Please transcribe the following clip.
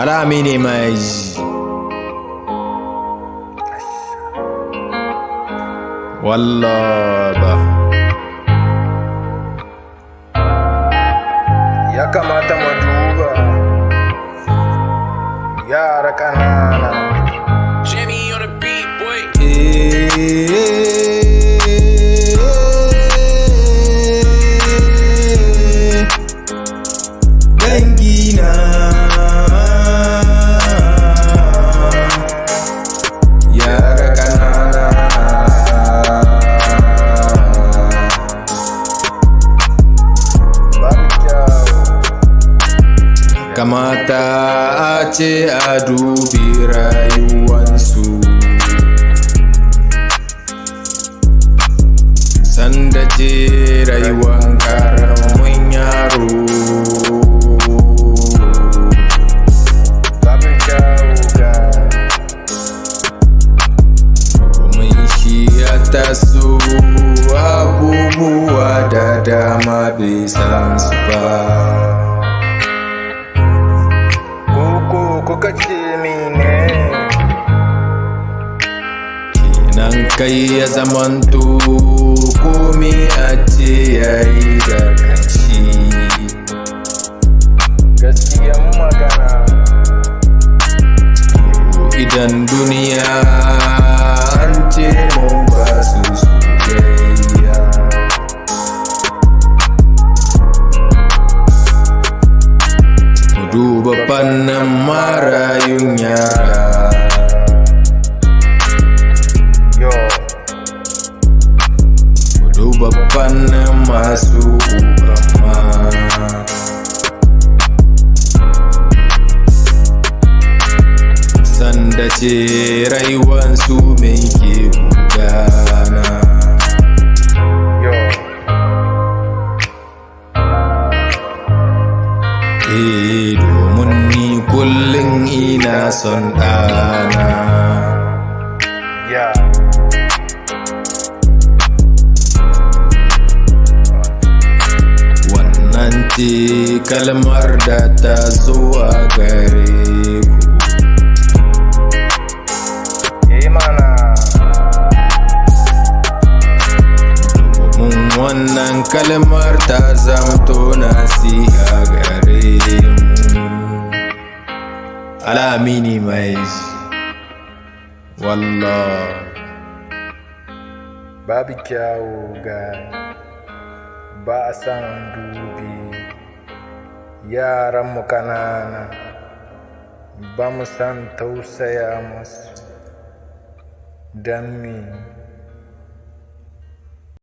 Alamini mai wallah ba ya kamata mu duba yara kanana. Jimmy on the beat, boy. Dangina yara kanana Babu kyau. kamata a ce a dubi rayuwansu sanda ce rayuwan karamin yaro. Babu kyau ga Domin shi ya taso abubuwa da dama bai san su ba. koko kuka ce mine. Kenan kai ya zamanto komi a ce yayi da kanshi. Gaskiyan magana. Idan duniya an ce mun ba su soyayya, mu duba fannin marayun yara. Yo, Mu duba fannin masu ubama. Sanda ce rayuwansu mai ke gudana. yo. Domin ni kullum ina son ɗana. Ya. Wannan ce kalmar da ta zo a gare ku. Mana. Domin wannan kalmar ta zamto nasiha gare mu. Alamini mai wallah Babu kyawu ga ba a san dubi yaranmu kanana, ba mu san tausaya musu don me